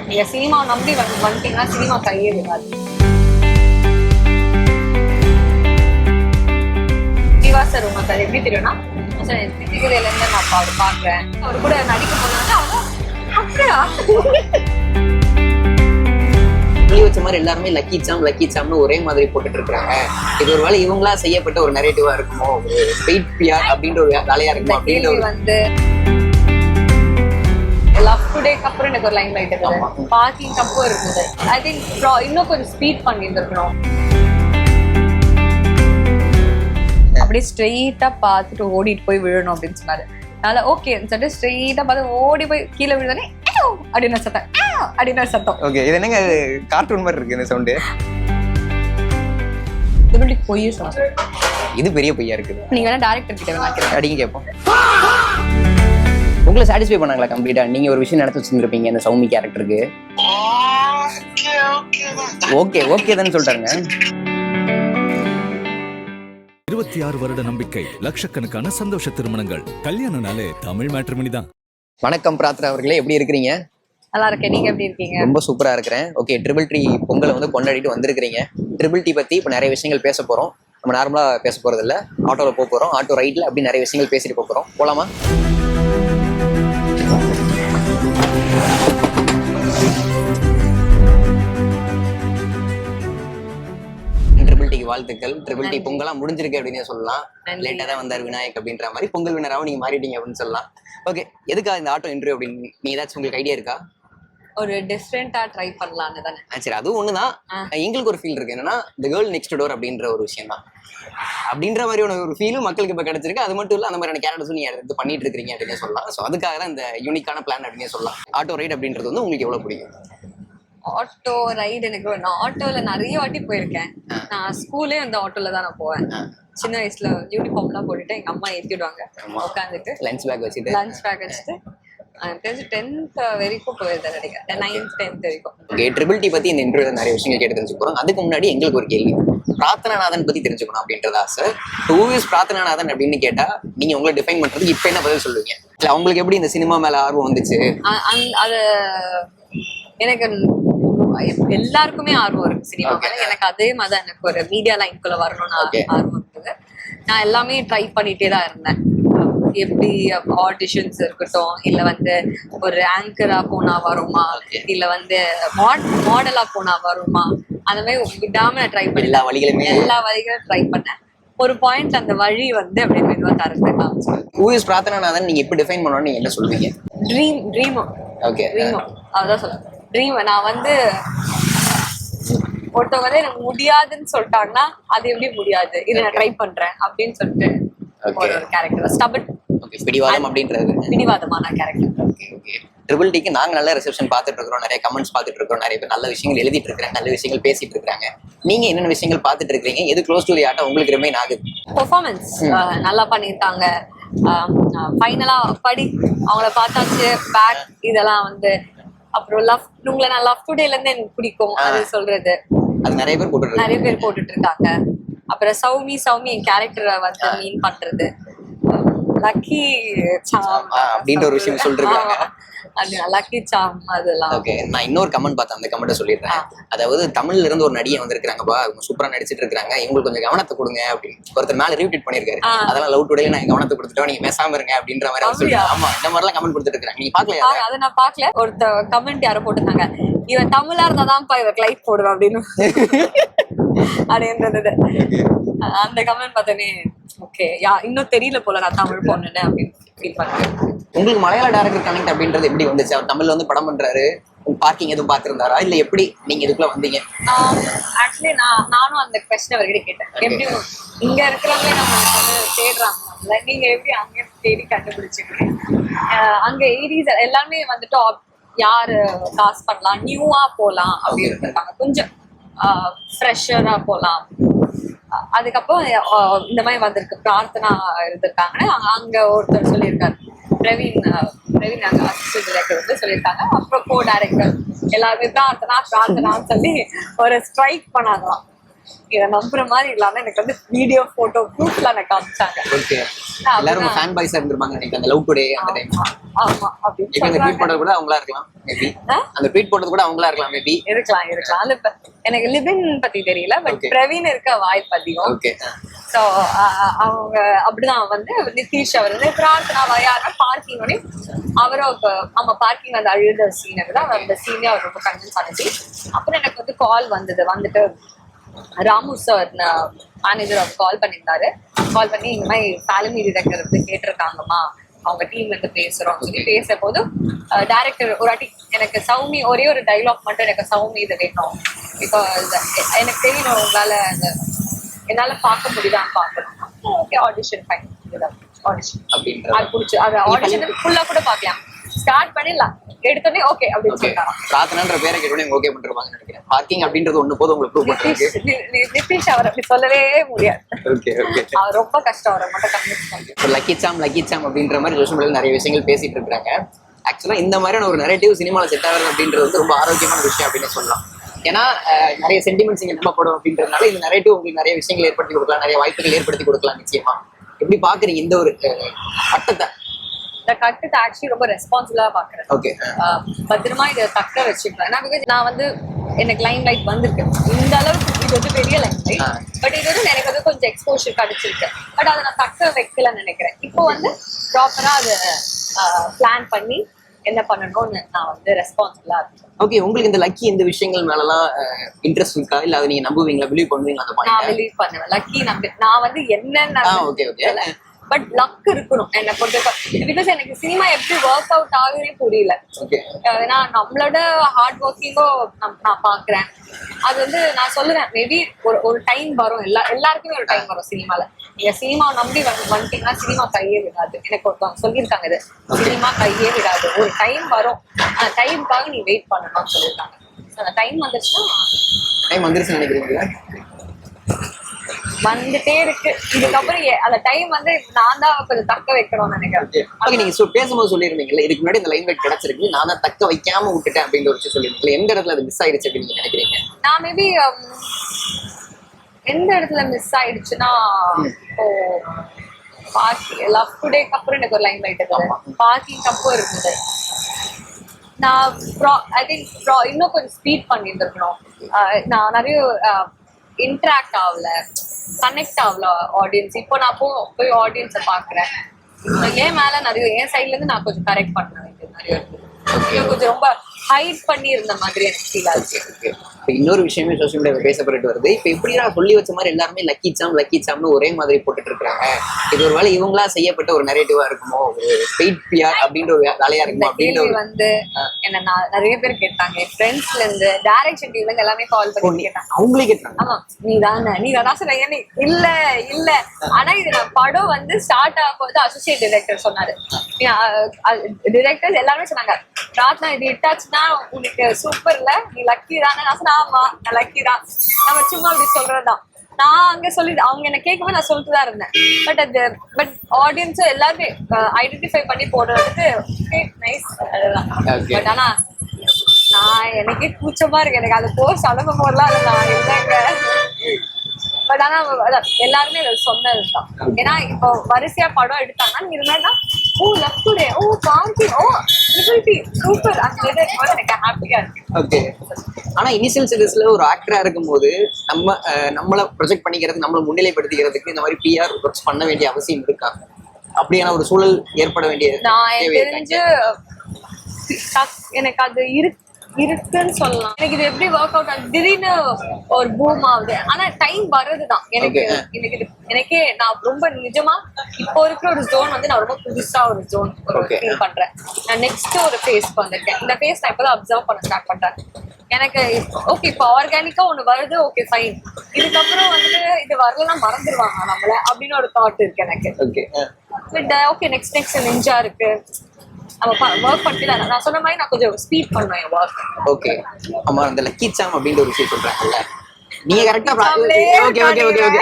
நீங்க சினிமா நம்பி வந்துட்டீங்கன்னா சினிமா கையே விடாது. சிவா சார் உங்களுக்கு அது எப்படி தெரியும்னா, சார் திட்டிகதையிலேருந்து நான் அவர் பார்க்குறேன், அவர் கூட நடிக்க போனாங்க. அவரும் அப்படியா வச்ச மாதிரி எல்லாருமே லக்கி சாம்னு ஒரே மாதிரி போட்டுட்டு இருக்காங்க. இது ஒரு வேலை இவங்களா செய்யப்பட்ட ஒரு நரேட்டிவா இருக்குமோ, ஒரு ஸ்பீட் பிஆர் அப்படின்ற ஒரு வேலையா இருக்குமோ அப்படின்ற ஒரு வந்து லவ் டுடேக்கு அப்புறம் எனக்கு ஒரு லைன் லைட் இருக்குது, பார்க்கிங் அப்புறம் இருக்குது. ஐ திங்க் இன்னும் கொஞ்சம் ஸ்பீட் பண்ணியிருந்துருக்கணும். அப்படியே ஸ்ட்ரெயிட்டா பார்த்துட்டு ஓடிட்டு போய் விழணும் அப்படின்னு சொன்னாரு. அதனால ஓகே சொல்லிட்டு ஸ்ட்ரெயிட்டா பார்த்து ஓடி போய் கீழே விழுதானே அப்படின்னு சத்தம், அப்படின்னு சத்தம். ஓகே, இது என்னங்க கார்ட்டூன் மாதிரி இருக்கு இந்த சவுண்டு. திருப்பி பொய் சொன்னாரு. இது பெரிய பொய்யா இருக்குது. நீங்க வேணா டைரக்டர் கிட்ட வேணா அடிங்க கேட்போம். உங்களை சாட்டிஸ்ஃபை பண்ணாங்களா கம்ப்ளீட்டா? நீங்க ஒரு விஷயம் நடத்தி வச்சிருந்திருப்பீங்க இந்த சௌமி கேரக்டருக்கு. ஓகே தான் சொல்லிட்டாங்க. 26 வருட நம்பிக்கை, லட்சக்கணக்கான சந்தோஷ திருமணங்கள். கல்யாணம்னாலே தமிழ் மேட்ரிமோனி தான். வணக்கம் பிரார்த்தனா அவர்களே, எப்படி இருக்கிறீங்க? நல்லா இருக்கேன், நீங்க எப்படி இருக்கீங்க? ரொம்ப சூப்பரா இருக்கிறேன். ஓகே, ட்ரிபிள் டி பொங்கலை வந்து கொண்டாடிட்டு வந்திருக்கிறீங்க. ட்ரிபிள் டி பத்தி இப்போ நிறைய விஷயங்கள் பேச போறோம். நம்ம நார்மலா பேச போறது இல்ல, ஆட்டோல போறோம், ஆட்டோ ரைட்ல அப்படி நிறைய விஷயங்கள் பேசிட்டு போறோம். போலாமா? ட்ரிபிள் டிக்கு வாழ்த்துக்கள். ட்ரிபிள் டி பொங்கலாம் முடிஞ்சிருக்கு அப்படின்னு சொல்லலாம். லேட்டா தான் வந்தார் விநாயக் அப்படின்ற மாதிரி. பொங்கல் வினராவும் நீங்க மாறிட்டீங்க அப்படின்னு சொல்லலாம். ஓகே, எதுக்காக இந்த ஆட்டோ இன்டர்வியூ அப்படின்னு நீ ஏதாச்சும் உங்களுக்கு ஐடியா இருக்கா? ஒரு டிஃப்ரெண்டா ட்ரை பண்ணலான்னு தானே. சரி, அதுவும் ஒண்ணுதான். எங்களுக்கு ஒரு ஃபீல் இருக்கு, என்னன்னா தி கேர்ள் நெக்ஸ்ட் டோர் அப்படின்ற ஒரு விஷயம் தான். அப்படின்ற மாதிரியான ஒரு ஃபீலும் மக்களுக்கு இப்போ கிடைச்சிருக்கு. அது மட்டும் இல்லை, அந்த மாதிரியான கேரக்டர்ஸும் நீங்க எடுத்து பண்ணிட்டு இருக்கீங்க அப்படின்னு சொல்லலாம். ஸோ அதுக்காக தான் இந்த யூனிக்கான பிளான் அப்படின்னு சொல்லலாம். ஆட்டோ ரைட் அப்படின்றது வந்து உங்களுக்கு எவ்வளவு பிடிக்கும்? ஆட்டோ ரைடு எனக்கு, நான் ஆட்டோல நிறைய வாட்டி போயிருக்கேன். நான் ஸ்கூலே அந்த ஆட்டோல தான் நான் போவேன். சின்ன வயசுல யூனிஃபார்ம் எல்லாம் போட்டுட்டு எங்க அம்மா ஏத்தி விடுவாங்க, உட்காந்துட்டு லஞ்ச் பேக் வச்சுட்டு 10th வரைக்கும் போயிருந்தேன் நினைக்கிறேன். 9th 10th வரைக்கும். ஓகே, ட்ரிபிள் டி பத்தி இந்த இன்டர்வியூல நிறைய விஷயங்கள் கேட்டு தெரிஞ்சுக்கிறோம். அதுக்கு முன்னாடி எங்களுக்கு ஒரு கேள்வி, பிரார்த்தனாநாதன் பத்தி தெரிஞ்சுக்கணும் அப்படின்றதா சார். ஹூ இஸ் பிரார்த்தனாநாதன் அப்படின்னு கேட்டா நீங்க உங்களை டிஃபைன் பண்றது இப்ப என்ன பதில் சொல்லுவீங்க? இல்ல உங்களுக்கு எப்படி இந்த சினிமா மேல ஆர்வம் வந்துச்சு? அது எனக்கு எல்லாருக்குமே ஆர்வம் இருக்கு சினிமா மேல. எனக்கு அதே மாதிரி எனக்கு ஒரு மீடியா லைன்குள்ள வரணும்னு ஆர்வம் இருக்குது. நான் எல்லாமே ட்ரை பண்ணிட்டே தான் இருந்தேன். எப்படி ஆடிஷன்ஸ் இருக்கட்டும், இல்ல வந்து ஒரு ஆங்கரா போனா வருமா, இல்ல வந்து மாடலா போனா வருமா, அந்த மாதிரி விடாம நான் ட்ரை பண்ணேன். எல்லா வழிகளும் ட்ரை பண்ணேன். ஒரு பாயிண்ட்ல அந்த வழி வந்து அப்படியே மெதுவா தரது. ஹூ இஸ் பிரார்த்தனாநாதன் நீங்க எப்படி டிஃபைன் பண்ணணும்னு நீங்க என்ன சொல்லுவீங்க? ட்ரீம். ஓகே, ட்ரீம், அதான் சொல்லுவேன். ட்ரீம். நான் வந்து ஒருத்தவங்க வந்து எனக்கு முடியாதுன்னு சொல்லிட்டாங்கன்னா அது எப்படி முடியாது, இதை நான் ட்ரை பண்றேன் அப்படின்னு சொல்லிட்டு ஒரு கேரக்டர். ஸ்டபர்ன், பிடிவாதம் அப்படின்றது பிடிவாதமான கேரக்டர். ஓகே, ட்ரிபிள் டிக்கு நாங்க நல்ல ரிசெப்ஷன் பார்த்துட்டு இருக்கிறோம், நிறைய கமெண்ட்ஸ் பார்த்துட்டு இருக்கிறோம், நிறைய பேர் நல்ல விஷயங்கள் எழுதிட்டு இருக்காங்க, நல்ல விஷயங்கள் பேசிட்டு இருக்காங்க. நீங்க என்னென்ன விஷயங்கள் பார்த்துட்டு இருக்கீங்க? எது க்ளோஸ் டு தி ஆர்ட் உங்களுக்கு ரிமைன் ஆகுது? பெர்ஃபார்மன்ஸ் நல்லா பண்ணியிருக்காங்க. ஃபைனலா அவங்கள பார்த்தாச்சு, பேக் இதெல்லாம் வந்து. அப்புறம் உங்களை நான் லவ் டுடேல இருந்து எனக்கு பிடிக்கும் அது சொல்றது, அது நிறைய பேர் போட்டுட்டு இருக்காங்க. அப்புறம் சௌமி என் கேரக்டரை வந்து மீன் பண்றது, லக்கி சாம் அப்படின்ற ஒரு விஷயம் சொல்றாங்க. அது லக்கி சாம் அதெல்லாம். ஓகே, நான் இன்னொரு கமெண்ட் பார்த்தேன், அந்த கமெண்ட்டை சொல்லிடுறேன். அதாவது தமிழ்ல இருந்து ஒரு நடிகை வந்திருக்காங்கப்பா, அவங்க சூப்பரா நடிச்சிட்டு இருக்காங்க, இவங்களுக்கு கொஞ்சம் கவனத்தை கொடுங்க அப்படின்னு ஒருத்தர் மேல ரீட்வீட் பண்ணிருக்காரு. அதெல்லாம் லவ் டுடே நான் கவனத்தை கொடுத்துட்டோம், நீங்க பேசாம இருங்க அப்படின்ற மாதிரி அவர் சொல்றாங்க. ஆமா, இந்த மாதிரி எல்லாம் கமெண்ட் கொடுத்துட்டு இருக்காங்க. நீங்க பாக்கலையா? அதை நான் பாக்கல. ஒருத்த கமெண்ட் யாரோ போட்டிருந்தாங்க, இவன் தமிழா இருந்தாதான்ப்பா இவருக்கு லைக் போடுவேன் அப்படின்னு அப்படின்றது. அந்த கமெண்ட் பார்த்தோன்னே ஓகே, இன்னும் தெரியல போல நான் தமிழ் பொண்ணுன்னு அப்படின்னு ஃபீல் பண்ணேன். உங்களுக்கு மலையாள டைரக்டர் கனெக்ட் அப்படின்றது எப்படி வந்துச்சு? அவர் தமிழ்ல வந்து படம் பண்றாரு, பார்க்கிங் எதுவும் பார்த்திருந்தாரா, இல்ல எப்படி நீங்க இதுக்குள்ள வந்தீங்க? ஆக்சுவலி நானும் அந்த கொஸ்டின் அவர்கிட்ட கேட்டேன். எப்படி இங்க இருக்கிறவங்க நம்ம வந்து தேடுறாங்க, நீங்க எப்படி அங்க தேடி கண்டுபிடிச்சிருக்கீங்க? அங்க ஏரிஸ் எல்லாமே வந்துட்டு யாரு காசு பண்ணலாம், நியூவா போலாம் அப்படின்னு இருக்காங்க, கொஞ்சம் ஃப்ரெஷரா போலாம். அதுக்கப்புறம் இந்த மாதிரி வந்திருக்கு, பிரார்த்தனா இருந்திருக்காங்கன்னு அங்க ஒருத்தர் சொல்லியிருக்காரு. பிரவீன் அங்க அசிஸ்டன்ட் டைரக்டர் வந்து சொல்லியிருக்காங்க. அப்புறம் கோ டைரக்டர் எல்லாருமே பிரார்த்தனான்னு சொல்லி ஒரு ஸ்ட்ரைக் பண்ணாங்களாம். இதை நம்புற மாதிரி இல்லாம எனக்கு வந்து வீடியோ போட்டோ ப்ரூஃப்லாம் எனக்கு காமிச்சாங்க. ஓகே, எல்லாரும் ஃபேன் பாய்ஸா இருந்திருப்பாங்க நினைக்கிறேன் அந்த லவ் டுடே அந்த டைம். ஆமா அப்படின்னு இப்போ அந்த ட்வீட் போட்டது கூட அவங்களா இருக்கலாம் மேபி. அந்த ட்வீட் போட்டது கூட அவங்களா இருக்கலாம் மேபி. இருக்கலாம். அது எனக்கு லிபின் பத்தி தெரியல, பட் பிரவீன் இருக்க வாய்ப்பு அதிகம். ஓகே. சோ அவங்க அப்படிதான் வந்து நிதிஷ் அவர் வந்து பிரார்த்தனா யாருன்னா பார்க்கிங் உடனே அவரும் ஆமா பார்க்கிங் அந்த அழுத சீனுக்கு தான் அந்த சீனே அவர் ரொம்ப கன்வின்ஸ் ஆனது. அப்புறம் எனக்கு வந்து கால் வந்துட்டு ராமு சார் மேனேஜர் அவர் கால் பண்ணியிருந்தாரு. கால் பண்ணி இந்த மாதிரி ஃபேலமி டிரெக்டர் வந்து கேட்டிருக்காங்கம்மா, அவங்க டீம்ல இருந்து பேசுறோம் சொல்லி பேச போது டைரக்டர் ஒரு வாட்டி எனக்கு சௌமி ஒரே ஒரு டைலாக் மட்டும் எனக்கு சௌமி இதை வேணும், பிகாஸ் எனக்கு தெரியணும் உங்களால என்னால பார்க்க முடியுதான்னு பார்க்கணும். ஓகே ஆடிஷன் ஃபைன், ஆடிஷன் அப்படின்ற அது பிடிச்சி அது ஆடிஷன் ஃபுல்லா கூட பார்க்கலாம். ஸ்டார்ட் பண்ணிடலாம் எடுத்தோடனே ஓகே அப்படின்னு சொல்லிட்டாங்க. பிரார்த்தனான்ற பேரை கேட்டோடனே ஓகே பண்ணிருப்பாங்கன்னு நினைக்கிறேன். பார்க்கிங் அப்படின்றது ஒண்ணு போதும் உங்களுக்கு ப்ரூவ் பண்றதுக்கு. நிதிஷ் அவர் அப்படி சொல்லவே முடியாது. Okay okay. அவர் ரொம்ப கஷ்டம், அவரை மட்டும் கன்வின்ஸ் பண்ணி. இப்போ லக்கி சாம் அப்படின்ற மாதிரி சோஷியல் மீடியாவில் நிறைய விஷயங்கள் பேசிட்டு இருக்காங்க. ஆக்சுவலா இந்த மாதிரியான ஒரு நெரேட்டிவ் சினிமாவில் செட் ஆகுறது அப்படின்றது வந்து ரொம்ப ஆரோக்கியமான விஷயம் அப்படின்னு சொல்லலாம். ஏன்னா நிறைய சென்டிமெண்ட்ஸ் இங்கே நம்பப்படும் அப்படின்றதுனால இந்த நெரேட்டிவ் உங்களுக்கு நிறைய விஷயங்கள் ஏற்படுத்தி கொடுக்கலாம், நிறைய வாய்ப்புகள் ஏற்படுத்தி கொடுக்கலாம். நிச்சயமா எப்படி பாக்குறீங்க இந்த ஒரு கட்டத்தை? இந்த கட்டத்தை ஆக்சுவலி ரொம்ப ரெஸ்பான்சிபிளா பாக்குறேன். ஓகே, பத்திரமா இதை தக்க வச்சுக்கலாம். ஏன்னா பிகாஸ் நான் வந்து எனக்கு லைன் லைட் வந்திருக்கு, இந்த அளவுக்கு இது வந்து பெரிய லைன் லைட், பட் இது வந்து எனக்கு வந்து கொஞ்சம் எக்ஸ்போஷர் கிடைச்சிருக்கு. பட் அதை நான் தக்க வைக்கலன்னு நினைக்கிறேன். இப்போ வந்து ப்ராப்பரா அதை பிளான் பண்ணி என்ன பண்ணணும்னு நான் வந்து ரெஸ்பான்சிபிளா இருக்கேன். ஓகே, உங்களுக்கு இந்த லக்கி இந்த விஷயங்கள் மேலலாம் இன்ட்ரெஸ்ட் இருக்கா, இல்ல அதை நீங்க நம்புவீங்களா, பிலீவ் பண்ணுவீங்களா? அந்த நான் பிலீவ் பண்ணுவேன். லக்கி நான் வந்து என்னென்ன ஓகே ஓகே பட் லக் இருக்கணும் என்னை பொறுத்த. பிகாஸ் எனக்கு சினிமா எப்படி ஒர்க் அவுட் ஆகுதுன்னே புரியல. ஏன்னா நம்மளோட ஹார்ட் ஒர்க்கிங்கோ நான் பாக்குறேன். அது வந்து நான் சொல்லுவேன் மேபி ஒரு டைம் வரும், எல்லாருக்குமே ஒரு டைம் வரும் சினிமால. நீங்க சினிமா நம்பி வந்துட்டீங்கன்னா சினிமா கையே விடாது. எனக்கு ஒருத்தவங்க சொல்லியிருக்காங்க, இது சினிமா கையே விடாது, ஒரு டைம் வரும், அந்த டைமுக்காக நீ வெயிட் பண்ணணும்னு சொல்லியிருக்காங்க. அந்த டைம் வந்துருச்சுன்னு நினைக்கிறீங்களா? வந்துட்டே இருக்கு. இதுக்கப்புறம் அந்த டைம் வந்து நான் தான் கொஞ்சம் தக்க வைக்கணும்னு நினைக்கிறேன். நீங்க பேசும்போது சொல்லியிருந்தீங்கல்ல, இதுக்கு முன்னாடி இந்த லைன் லைட் கிடைச்சிருக்கு, நான் தான் தக்க வைக்காம விட்டுட்டேன் அப்படின்னு ஒரு விஷயம் சொல்லியிருந்தீங்க. எந்த இடத்துல அது மிஸ் ஆயிடுச்சு அப்படின்னு நீங்க நினைக்கிறீங்க? நான் மேபி எந்த இடத்துல மிஸ் ஆயிடுச்சுன்னா, லவ் டுடேக்கு அப்புறம் எனக்கு ஒரு லைன் லைட் இருந்தது, பார்க்கிங் அப்புறம் இருந்தது. நான் ஐ திங்க் இன்னும் கொஞ்சம் ஸ்பீட் பண்ணியிருந்துருக்கணும். நான் நிறைய இன்ட்ராக்ட் ஆகல, கனெக்ட் ஆகல ஆடியன்ஸ். இப்போ நான் போய் ஆடியன்ஸை பாக்குறேன். என் மேல நிறைய என் சைட்ல இருந்து நான் கொஞ்சம் கரெக்ட் பண்ண வேண்டியது நிறைய இருக்கு. கொஞ்சம் ரொம்ப ஹைட் பண்ணி இருந்த மாதிரி எனக்கு ஃபீல் ஆச்சு. இன்னொரு விஷயமே சோஷியல் மீடியாவில் பேசப்பட்டு வருது. இப்போ எப்படி நான் சொல்லி வச்ச மாதிரி எல்லாருமே லக்கி சாம்னு ஒரே மாதிரி போட்டுட்டு இருக்காங்க. இது ஒரு வேலை இவங்களா செய்யப்பட்ட ஒரு நரேட்டிவா இருக்குமோ, ஒரு ஸ்பெயிட் பிஆர் அப்படின்ற ஒரு வேலையா இருக்குமோ அப்படின்ற வந்து என்ன நிறைய பேர் கேட்டாங்க. என் ஃப்ரெண்ட்ஸ்ல இருந்து டைரக்ஷன் டீம்ல இருந்து எல்லாமே கால் பண்ணி கேட்டாங்க. அவங்களே கேட்டாங்க, ஆமா நீதான் சொன்னீங்க. இல்ல ஆனா இது நான் படம் வந்து ஸ்டார்ட் ஆகும்போது அசோசியேட் டைரக்டர் சொன்னாரு, டிரெக்டர்ஸ் எல்லாருமே சொன்னாங்க, பிரார்த்தனா இது இட்டாச்சுன்னா உனக்கு சூப்பர்ல, நீ லக்கி தானே. நான் சொன்னேன் ஆமா நான் லக்கி தான், நம்ம சும்மா அப்படி சொல்றதுதான். நான் அங்க அவங்க என்ன கேட்கும்போது நான் சொல்லிட்டு தான் இருந்தேன். பட் ஆடியன்ஸும் எல்லாருமே ஐடென்டிஃபை பண்ணி போடுறதுக்கு நைஸ் அதுதான். பட் ஆனா நான் எனக்கே கூச்சமா இருக்கு, எனக்கு அது போஸ்ட் அனுப்பும் போதெல்லாம் அது நான் இல்லைங்க. பட் ஆனா எல்லாருமே சொன்னதுதான். ஏன்னா இப்போ வரிசையா படம் எடுத்தாங்கன்னா நீங்க இருந்தா லவ் டுடே, காந்தி, சூப்பர் எனக்கு ஹாப்பியா இருக்கு. ஓகே. ஆனா இனிஷியல் ஸ்டேஜஸ்ல ஒரு ஆக்டரா இருக்கும்போது நம்மள ப்ரொஜெக்ட் பண்ணிக்கிறது, நம்மள முன்னிலைப்படுத்திக்கிறதுக்கு இந்த மாதிரி பிஆர் ஒர்க்ஸ் பண்ண வேண்டிய அவசியம் இருக்கா? அப்படியான ஒரு சூழல் ஏற்பட வேண்டிய நான் தெரிஞ்சு எனக்கு அது இருக்குன்னு சொல்லலாம். எனக்கு இது எப்படி ஒர்க் அவுட் ஆகுது, திடீர்னு ஒரு பூம் ஆகுது. ஆனா டைம் வர்றதுதான் எனக்கே நான் ரொம்ப நிஜமா இப்போ இருக்கிற ஒரு ஜோன் வந்து நான் ரொம்ப புதுசா ஒரு ஜோன் ஃபீல் பண்றேன். நான் நெக்ஸ்ட் ஒரு ஃபேஸ்க்கு வந்திருக்கேன். இந்த ஃபேஸ் நான் இப்பதான் அப்சர்வ் பண்ண ஸ்டார்ட் பண்றேன். எனக்கு ஓகே இப்போ ஆர்கானிக்கா ஒண்ணு வருது, ஓகே ஃபைன். இதுக்கப்புறம் வந்து இது வரலன்னா மறந்துடுவாங்க நம்மள அப்படின்னு ஒரு தாட் இருக்கு எனக்கு. ஓகே நெக்ஸ்ட் நெஞ்சா இருக்கு, ஒர்க் பண்ணிட்டு நான் சொன்ன மாதிரி நான் கொஞ்சம் ஸ்பீட் பண்ணுவேன் ஒர்க். ஓகே. ஆமா, அந்த லக்கி சாம் அப்படின்ற ஒரு விஷயம் சொல்றாங்கல்ல, நீங்க கரெக்டா ஓகே ஓகே ஓகே ஓகே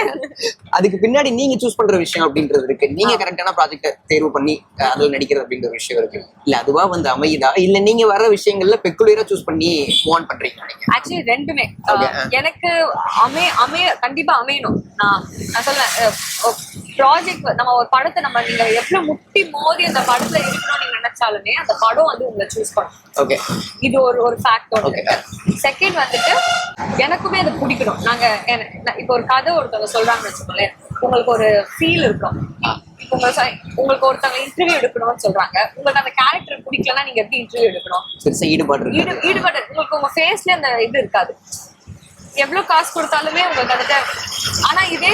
அதுக்கு பின்னாடி நீங்க சூஸ் பண்ற விஷயம் அப்படின்றது இருக்கு. நீங்க கரெக்டான ப்ராஜெக்ட் தேர்வு பண்ணி அதுல நடிக்கிறது அப்படின்ற ஒரு விஷயம் இருக்கு. இல்ல அதுவா வந்து அமையுதா இல்ல நீங்க வர விஷயங்கள்ல பெக்குலரா சூஸ் பண்ணி மூவ் ஆன் பண்றீங்க நீங்க? ஆக்சுவலி ரெண்டுமே எனக்கு அமைய கண்டிப்பா அமையணும். நான் சொல்றேன் ப்ராஜெக்ட் நம்ம ஒரு படத்தை நம்ம நீங்க எவ்வளவு முட்டி மோதி அந்த படத்துல இருக்கணும் நீங்க நினைச்சாலுமே அந்த படம் வந்து உங்களை சூஸ் பண்ணும். ஓகே, இது ஒரு ஃபேக்டர். செகண்ட் வந்துட்டு எனக்குமே அது பிடிக்கணும். நாங்க இப்போ ஒரு கதை ஒருத்தவங்க சொல்றாங்கன்னு வச்சுக்கோங்களேன், உங்களுக்கு ஒரு ஃபீல் இருக்கும். இப்போ உங்களுக்கு ஒருத்தவங்க இன்டர்வியூ எடுக்கணும்னு சொல்றாங்க, உங்களுக்கு அந்த கேரக்டர் பிடிக்கலன்னா நீங்க எப்படி இன்டர்வியூ எடுக்கணும்? ஈடுபாடு உங்களுக்கு உங்க ஃபேஸ்ல அந்த இது இருக்காது. எவ்வளவு காசு கொடுத்தாலுமே உங்களுக்கு வந்துட்டு. ஆனா இதே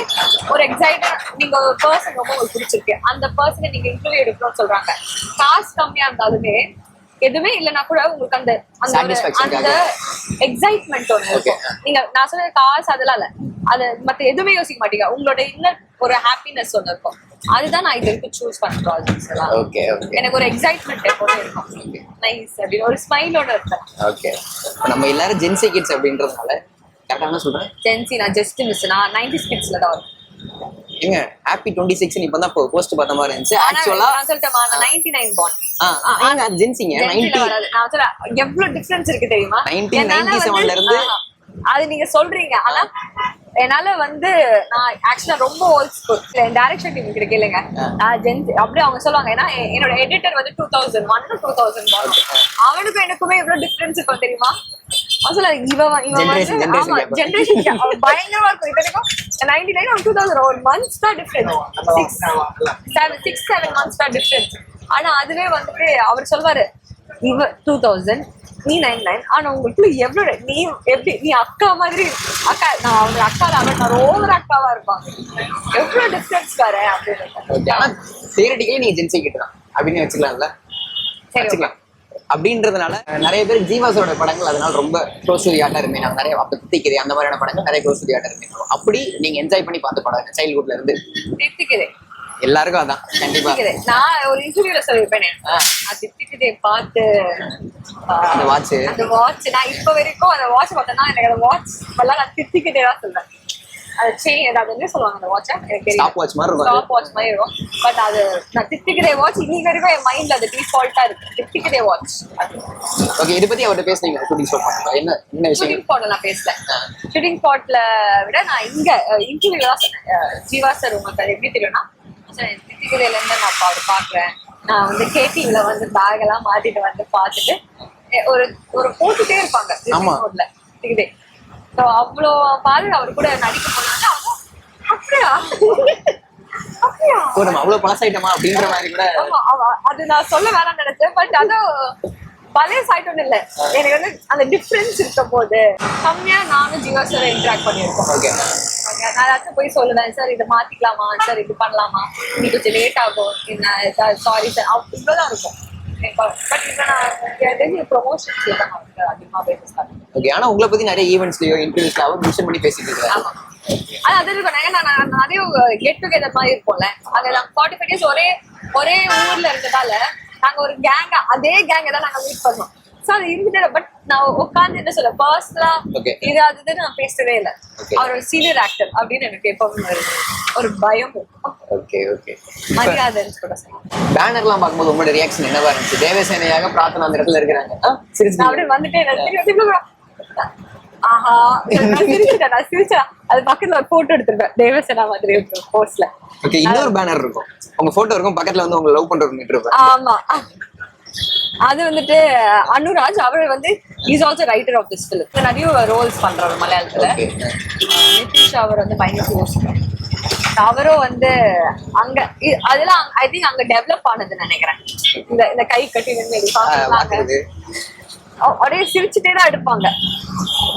ஒரு எக்ஸைட்டட் நீங்க ஒரு பர்சன் ரொம்ப உங்களுக்கு பிடிச்சிருக்கு, அந்த பர்சனை நீங்க இன்டர்வியூ எடுக்கணும்னு சொல்றாங்க, காசு கம்மியா இருந்தாலுமே எதுவுமே இல்லைன்னா கூட உங்களுக்கு அந்த அந்த எக்ஸைட்மெண்ட் ஒன்று இருக்கும். நீங்க நான் சொல்ற காசு அதெல்லாம் இல்ல, அது மத்த எதுவுமே யோசிக்க மாட்டீங்க. உங்களோட இன்னர் ஒரு ஹாப்பினஸ் ஒன்று இருக்கும். அதுதான் நான் இது வரைக்கும் சூஸ் பண்ண ப்ராஜெக்ட்ஸ் எல்லாம். எனக்கு ஒரு எக்ஸைட்மெண்ட் எப்பவுமே இருக்கும். நைஸ் அப்படின்னு ஒரு ஸ்மைலோட இருப்பேன். ஓகே, நம்ம எல்லாரும் ஜென்சி கிட்ஸ் அப்படின்றதுனால கரெக்டான சொல்றேன். ஜென்சி நான் ஜஸ்ட் மிஸ். நான் 90s கிட்ஸ்ல தான் வரும். ஏங்க ஹாப்பி 26 இப்பதான் போஸ்ட் பார்த்த மாதிரி இருந்துச்சு. ஆக்சுவலா நான் சொல்லிட்டேன் நான் 99 born. ஆனா ஜென்சிங்க 90 நான் சொல்ல எவ்வளவு டிஃபரன்ஸ் இருக்கு தெரியுமா? 1997ல இருந்து அது நீங்க சொல்றீங்க. ஆனா என்னால வந்து நான் ஆக்சுவலா ரொம்ப ஓல்ட் ஸ்கூல். டைரக்ஷன் டீம் கிட்ட கேளுங்க, நான் ஜென்சி அப்படியே அவங்க சொல்லுவாங்க. ஏன்னா என்னோட எடிட்டர் வந்து 2001 to 2001. அவனுக்கும் எனக்குமே எவ்வளவு டிஃபரன்ஸ் இருக்கும் தெரியுமா? ஜெனரேஷன் பயங்கரமா இருக்கும். இத்தனைக்கும் 99 or 2000 ஒரு மந்த்ஸ் தான் டிஃபரன்ஸ், 6-7 மந்த்ஸ் தான் டிஃபரன்ஸ். ஆனா அதுவே வந்துட்டு அவர் சொல்வாரு, இவ 2000 நீ 99, ஆனா உங்களுக்கு எவ்வளவு நீ எப்படி நீ அக்கா மாதிரி அக்கா, நான் அவங்க அக்கா நான் ஓவர் அக்காவா இருப்பாங்க. எவ்வளவு டிஃபரன்ஸ் வர அப்படின்னு. ஆனா தியரிட்டிக்கலி நீங்க ஜென்சி கிட்ட தான் அப்படின்னு வச்சுக்கலாம்ல. வச்சுக்கலாம் அப்படின்றதுனால நிறைய பேர் ஜீவாஸோட படங்கள் அதனால ரொம்ப க்ளோஸ் டு தி ஹார்ட்டா இருந்தேன். நான் நிறைய தித்திக்குது அந்த மாதிரியான படங்கள் நிறைய க்ளோஸ் டு தி ஹார்ட்டா இருந்தேன். அப்படி நீங்க என்ஜாய் பண்ணி பார்த்த படம் சைல்ட்ஹுட்ல இருந்து தித்திக்குது எல்லாருக்கும் அதான் கண்டிப்பா. நான் ஒரு இன்டர்வியூல சொல்லிருப்பேன், தித்திக்குதே பார்த்து அந்த வாட்ச் நான் இப்ப வரைக்கும் அந்த வாட்ச் பார்த்தேன்னா எனக்கு அந்த வாட்ச் எல்லாம் நான் தித்திக்கிட்டே தான் சொல்றேன். அது செயின் ஏதாவது வந்து சொல்லுவாங்க அந்த வாட்சை, எனக்கு தெரியும் ஸ்டாப் வாட்ச் மாதிரி இருக்கும். ஸ்டாப் வாட்ச் மாதிரி இருக்கும். பட் அது நான் தித்திக்கிட்டே வாட்ச் இன்னைக்கு வரைக்கும் என் மைண்ட்ல அது டிஃபால்ட்டா இருக்கு, தித்திக்கிட்டே வாட்ச். ஓகே, இதை பத்தி அவர்கிட்ட பேசுனீங்க ஷூட்டிங் ஸ்பாட் பண்ணுங்க என்ன விஷயம்? ஷூட்டிங் ஸ்பாட்ல நான் பேசல. ஷூட்டிங் ஸ்பாட்ல விட நான் இங்க இன்டர்வியூ தான் சொன்னேன். ஜீவா சார் உங்களுக்கு அது எப்படி தெரியும்னா, தித்திக்கிறையில இருந்து நான் அவர் பாக்குறேன். நான் வந்து கேட்டிங்ல வந்து பேக் எல்லாம் மாட்டிட்டு வந்து பார்த்துட்டு ஒரு போட்டுட்டே இருப்பாங்க தித்திக்கிட்டே. ஸோ அவ்வளோ பாரு அவர் கூட நடிக்க போனாங்க. அப்படியா அப்படியா அவ்வளவு பழசாயிட்டமா அப்படின்ற மாதிரி கூட அது நான் சொல்ல வேணாம்னு நினைச்சேன். பட் அதான் பழைய சாயிட்டோன்னு இல்லை, எனக்கு வந்து அந்த டிஃப்ரென்ஸ் இருக்க போது கம்மியா நானும் ஜீவா சார் இன்டராக்ட் பண்ணியிருக்கோம். நான் ஏதாச்சும் போய் சொல்லுவேன், சார் இதை மாத்திக்கலாமா, சார் இது பண்ணலாமா, இன்னைக்கு கொஞ்சம் லேட் ஆகும், என்ன சாரி சார் இவ்வளோதான் இருக்கும். பட் இப்போ நான் ப்ரொமோஷன்ஸ்ல தான் அதிகமாக பேசுறேன். ஓகே, ஆனா உங்களை பத்தி நிறைய ஈவெண்ட்ஸ்லயோ இன்டர்வியூஸ்ல மென்ஷன் பண்ணி பேசிட்டு இருக்காங்க. ஆமா, அது இருக்கும். நான் நிறைய கெட் டுகெதர் மாதிரி இருப்போம்ல, அங்க நாங்க 45 days ஒரே ஊர்ல இருந்ததால நாங்க ஒரு கேங், அதே கேங்க தான் நாங்க மீட் பண்ணோம். சோ அது இருந்துட்டு, பட் நான் உட்காந்து என்ன சொல்ல பர்சனலா இது அது நான் பேசவே இல்லை. அவர் ஒரு சீனியர் ஆக்டர் அப்படின்னு எனக்கு எப்பவுமே ஒரு பயம், மரியாதை கூட. பேனர்லாம் பார்க்கும்போது உங்களோட ரியாக்ஷன் என்னவா இருந்துச்சு? தேவசேனையாக பிரார்த்தனா அந்த இடத்துல இருக்கிறாங்க, அப்படியே வந்துட்டு ஆஹா நான் சிரிச்சேன். அது பக்கத்துல ஒரு போட்டோ எடுத்திருப்பேன் தேவசேனா மாதிரி போஸ்ட்ல. ஓகே, இன்னொரு பேனர் இருக்கும், உங்க போட்டோ இருக்கும், பக்கத்துல வந்து உங்க லவ் பண்றவங்க இருப்பாங்க. ஆமா, அது வந்துட்டு அனுராஜ். அவர் வந்து is also writer of this film. நிறைய ரோல்ஸ் பண்றாரு மலையாளத்துல. நிதிஷ் அவர் வந்து பயங்கர க்ளோஸ். அவரும் வந்து அங்க அதெல்லாம் ஐ திங்க் அங்க டெவலப் ஆனதுன்னு நினைக்கிறேன். இந்த கை கட்டி நின்று அப்படியே சிரிச்சுட்டே தான் எடுப்பாங்க.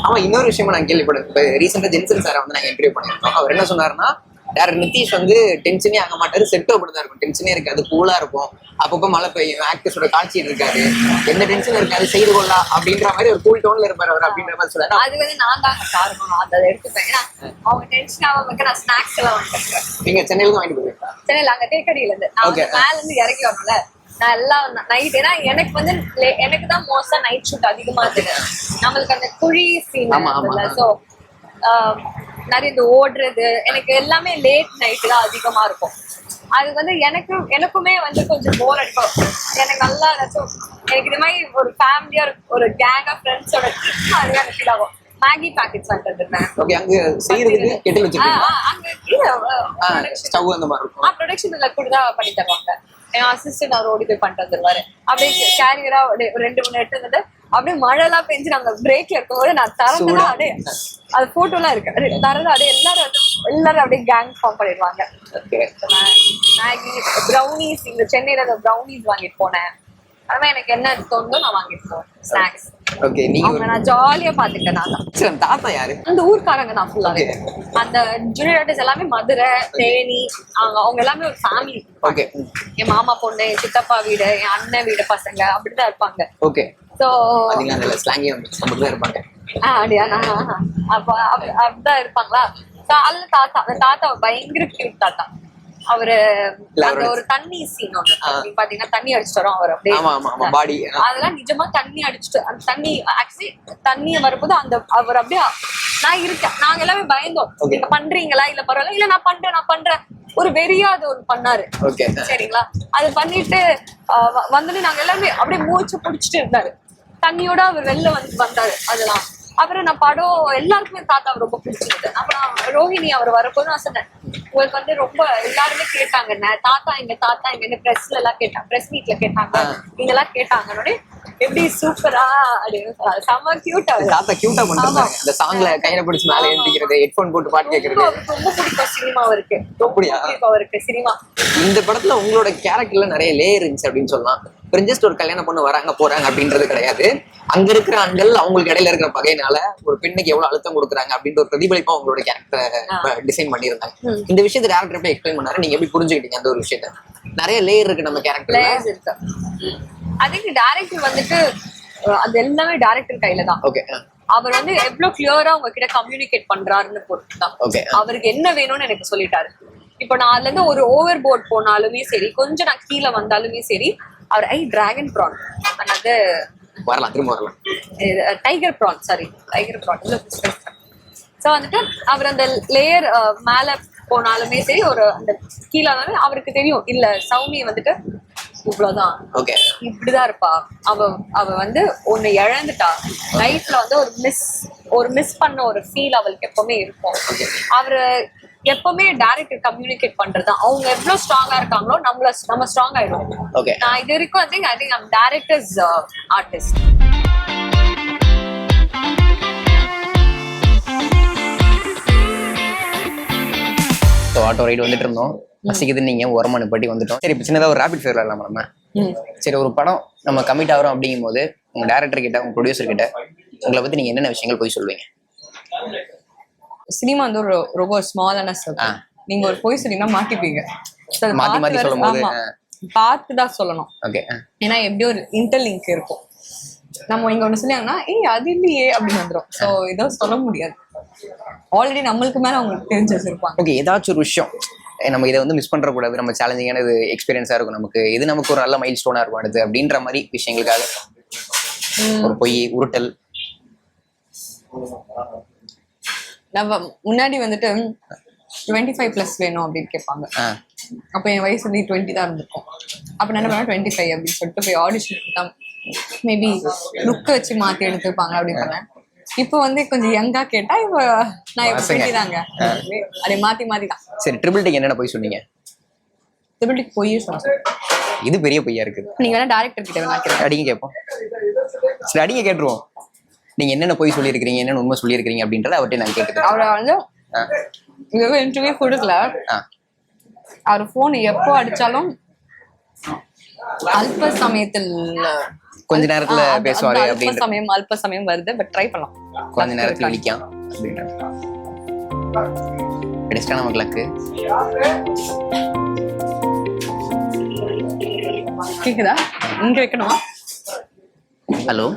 ஆமா, இன்னொரு விஷயமா நான் கேள்விப்பட்டேன். ரீசெண்டா ஜென்சன் சாரை வந்து நாங்க இன்டர்வியூ பண்ணிருக்கோம். அவர் என்ன சொன்னாருன்னா, டேரக்டர் நிதிஷ் வந்து டென்ஷனே ஆக மாட்டாரு, செட் அப்படிதான் இருக்கும், டென்ஷனே இருக்காது, கூலா இருக்கும், அப்பப்போ மழை பெய்யும், ஆக்டர்ஸோட காட்சி இருக்காது, எந்த டென்ஷனும் இருக்காது, செய்து கொள்ளலாம் அப்படின்ற மாதிரி ஒரு கூல் டோன்ல இருப்பாரு அவர் அப்படின்ற மாதிரி சொல்றாரு. அது வந்து நான் தான் காரணம், அதை எடுத்துப்பேன். ஏன்னா அவங்க டென்ஷன் ஆகாம நான் ஸ்நாக்ஸ் எல்லாம் வாங்கிட்டேன். நீங்க சென்னையில இருந்து வாங்கிட்டு போயிருக்கீங்க? சென்னையில அங்க தேக்கடியில இருந்து மேல இருந்து இறக்கி வரணும்ல, நான் எல்லாம் நைட். ஏன்னா எனக்கு தான் மோஸ்டா நைட் ஷூட் அதிகமா இருக்கு. நம்மளுக்கு அந்த குழி சீன், சோ நிறைய இந்த ஓடுறது எனக்கு எல்லாமே லேட் நைட்டு தான் அதிகமா இருக்கும். அது வந்து எனக்குமே வந்து கொஞ்சம் போர் அடிக்கும். எனக்கு நல்லா ஏதாச்சும் எனக்கு இது மாதிரி ஒரு ஃபேமிலியா ஒரு கேங்கா ஃப்ரெண்ட்ஸோட அதுவே எனக்கு ஃபீல் ஆகும். மேகி பாக்கெட்ஸ் வாங்கிட்டு இருந்தேன். ஓகே, அங்க செய்யறதுக்கு கெட்டில் வச்சிருக்கீங்க? அங்க ஸ்டவ் அந்த மாதிரி இருக்கும். ப்ரொடக்ஷன்ல கூட தான் பண்ணி தருவாங்க. என் அசிஸ்டன்ட் அவர் ஓடி போய் பண்ணிட்டு வந்துருவாரு. அப்படியே கேரியரா 2-3 எடுத்து வந்துட்டு அப்படியே மழை எல்லாம் பெஞ்சு நாங்க பிரேக்ல இருக்கும்போது நான் தரதுனா அப்படியே அது போட்டோ எல்லாம் இருக்கு. அப்படியே தரது அப்படியே எல்லாரும் அப்படியே கேங் ஃபார்ம் பண்ணிடுவாங்க. மேகி ப்ரௌனிஸ், இங்க சென்னையில ப்ரௌனிஸ் வாங்கிட்டு போனேன். அதனால எனக்கு என்ன தோணுதோ நான் வாங்கிட்டு போவேன் ஸ்நாக்ஸ். ஓகே, நீங்க நான் ஜாலியா பாத்துக்கிட்டேன். நான் தாத்தா யாரு? அந்த ஊர்க்காரங்க தான் ஃபுல்லாவே. அந்த ஜூனியர் ஆர்டிஸ்ட் எல்லாமே மதுரை, தேனி, அவங்க எல்லாமே ஒரு ஃபேமிலி. ஓகே, என் மாமா பொண்ணு, என் சித்தப்பா வீடு, என் அண்ணன் வீடு பசங்க அப்படிதான் இருப்பாங்க. ஓகே. சோ அதுல ஸ்லாங்கி வந்து இருப்பாங்க. அப்படியா? அப்படிதான் இருப்பாங்களா? அதுல தாத்தா பயங்கர கியூட் தாத்தா. அவரு அந்த ஒரு தண்ணி சீன் ஒண்ணு பாத்தீங்கன்னா தண்ணி அடிச்சுட்டு வரோம் அவர் அப்படியே. அதெல்லாம் நிஜமா தண்ணி அடிச்சுட்டு அந்த தண்ணி ஆக்சுவலி தண்ணிய வரும்போது அந்த அவர் அப்படியே நான் இருக்கேன், நாங்க எல்லாமே பயந்தோம். நீங்க பண்றீங்களா இல்ல பரவாயில்ல, இல்ல நான் பண்றேன் ஒரு வெறியா அது ஒரு பண்ணாரு. சரிங்களா? அது பண்ணிட்டு வந்துட்டு நாங்க எல்லாமே அப்படியே மூச்சு புடிச்சிட்டு இருந்தாரு. தண்ணியோட அவர் வெளில வந்தாரு. அதெல்லாம் அப்புறம் நான் படம் எல்லாருக்குமே தாத்தா ரொம்ப பிடிச்சிருந்தது. அப்புறம் ரோஹிணி அவர் வரப்போது நான் சொன்னேன், உங்களுக்கு வந்து ரொம்ப எல்லாருமே கேட்டாங்க தாத்தா எங்க பிரஸ்ல எல்லாம் கேட்டாங்க, பிரஸ் மீட்ல கேட்டாங்க, நீங்க எல்லாம் கேட்டாங்க. எப்படி சூப்பரா அப்படின்னு செம்ம கியூட்டா தாத்தா கியூட்டா பண்றாங்க. இந்த சாங்ல கையில பிடிச்சு மேல ஏந்திக்கிறது, ஹெட்போன் போட்டு பாட்டு கேக்குறது ரொம்ப பிடிக்கும். சினிமா இருக்கு, அவருக்கு சினிமா. இந்த படத்துல உங்களோட கேரக்டர்ல நிறைய லேயர் இருந்துச்சு அப்படின்னு சொல்லலாம். ஜஸ்ட் ஒரு கல்யாணம் பொண்ணு வராங்க போறாங்க அப்படின்றது கிடையாது. அங்க இருக்கிற ஆண்கள் அவங்களுக்கு இடையில இருக்கிற பகையினால ஒரு பெண்ணுக்கு எவ்வளவு அழுத்தம் கொடுக்குறாங்க அப்படின்ற ஒரு பிரதிபலிப்பா உங்களோட கேரக்டரை டிசைன் பண்ணியிருந்தாங்க. இந்த விஷயத்தை டேரக்டர் எப்படி எக்ஸ்பிளைன் பண்ணாரு, நீங்க எப்படி புரிஞ்சுக்கிட்டீங்க அந்த ஒரு விஷயத்த? நிறைய லேயர் இருக்கு நம்ம கேரக்டர்ல. இருக்கு. அதுக்கு டைரக்டர் வந்துட்டு அது எல்லாமே டைரக்டர் கையில தான். ஓகே, அவர் வந்து எவ்வளவு கிளியரா உங்ககிட்ட கம்யூனிகேட் பண்றாருன்னு பொறுத்துதான். அவருக்கு என்ன வேணும்னு எனக்கு சொல்லிட்டாரு. இப்போ நான் அதுல இருந்து ஒரு ஓவர் போர்ட் போனாலுமே சரி, கொஞ்சம் நான் கீழே வந்தாலுமே சரி, அவர் டிராகன் ப்ரான் அதாவது வரலாம், திரும்ப வரலாம், டைகர் ப்ரான் சோ வந்துட்டு அவர் அந்த லேயர் மேல போனாலுமே சரி, ஒரு அந்த கீழே அவருக்கு தெரியும் இல்ல சௌமி வந்துட்டு இவ்வளவுதான், இப்படிதான் இருப்பா, அவ வந்து ஒண்ணு இழந்துட்டா லைஃப்ல வந்து ஒரு மிஸ் பண்ண ஒரு ஃபீல் அவளுக்கு எப்பவுமே இருக்கும். அவரு எப்பவுமே டைரக்டர் கம்யூனிகேட் பண்றதுதான். அவங்க எவ்வளவு ஸ்ட்ராங்கா இருக்காங்களோ நம்ம ஸ்ட்ராங் ஆயிடும். நான் இது வரைக்கும் I think I'm directors artist. Auto ride வந்துட்டு இருந்தோம், பசிக்குதுன்னு நீங்க ஓரமா நிப்பாட்டி வந்துட்டோம். சரி, இப்போ சின்னதா ஒரு ரேபிட் ஃபயர் விளையாடலாமா நம்ம? சரி, ஒரு படம் நம்ம கமிட் ஆகிறோம் அப்படிங்கும் போது உங்க டைரக்டர் கிட்ட, உங்க ப்ரொடியூசர் கிட்ட உங்களை பத்தி நீங்க என்னென்ன விஷயங்கள் போய் சொல்லுவீங்க? சினிமா வந்து ரொம்ப ஸ்மாலான சர்க்கிள். நீங்க ஒரு போய் சொன்னீங்கன்னா மாட்டிப்பீங்க. மாத்தி சொல்லும் போது பார்த்துதான் சொல்லணும். ஏன்னா எப்படி ஒரு இன்டர்லிங்க் இருக்கும். நம்ம இங்க ஒண்ணு சொன்னாங்கன்னா அது இல்லையே அப்படின்னு வந்துடும். சோ இதோ சொல்ல முடியாது. ஆல்ரெடி நம்மளுக்கு மேல அவங்களுக்கு தெரிஞ்சு வச்சிருப்பாங்க. ஓகே, ஏதாச்சும் ஒரு விஷயம் நம்ம இதை வந்து மிஸ் பண்ற கூடாது, நம்ம சேலஞ்சிங்கான இது எக்ஸ்பீரியன்ஸா இருக்கும், நமக்கு ஒரு நல்ல மைல் ஸ்டோனா இருக்கும் அடுத்து அப்படின்ற மாதிரி விஷயங்களுக்காக ஒரு பொய் உருட்டல். நம்ம முன்னாடி வந்துட்டு 25+ வேணும் அப்படின்னு கேட்பாங்க. அப்ப என் வயசு வந்து 20 தான் இருந்திருக்கும். அப்ப என்ன பண்ணா 25 அப்படின்னு சொல்லிட்டு போய் ஆடிஷன் மேபி லுக்க வச்சு மாத்தி எடுத்துருப்பாங்க அப்படின்னு பண்ணேன். இப்போ வந்து கொஞ்சம் யங்கா கேட்டா இப்போ நான் இப்போ 20 தாங்க, அதை மாத்தி தான். சரி, ட்ரிபிள் டிக்கு என்னென்ன போய் சொன்னீங்க? ட்ரிபிள் டிக்கு பொய் சொன்னேன். இது பெரிய பொய்யா இருக்கு. நீங்க வேணா டைரக்டர் கிட்ட வேணா அடிங்க கேட்போம். சரி, அடிங்க கேட்டுருவோம். நீங்க என்னென்ன போய் சொல்லியிருக்கீங்க, என்னென்ன உண்மை சொல்லியிருக்கீங்க அப்படின்றத அவர்கிட்ட நான் கேட்டுக்கிறேன். அவரை வந்து இன்டர்வியூ கொடுக்கல. அவர் போன் எப்போ அடிச்சாலும் அல்ப சமயத்தில் கொஞ்ச நேரத்துல பேசுவாரு அப்படின்ற அல்ப சமயம் வருது. பட் ட்ரை பண்ணலாம், கொஞ்ச நேரத்துல விழிக்காம் அப்படின்ற கிடைச்சிட்டா நமக்கு லக்கு. கேக்குதா? இங்க வைக்கணுமா? ஹலோ,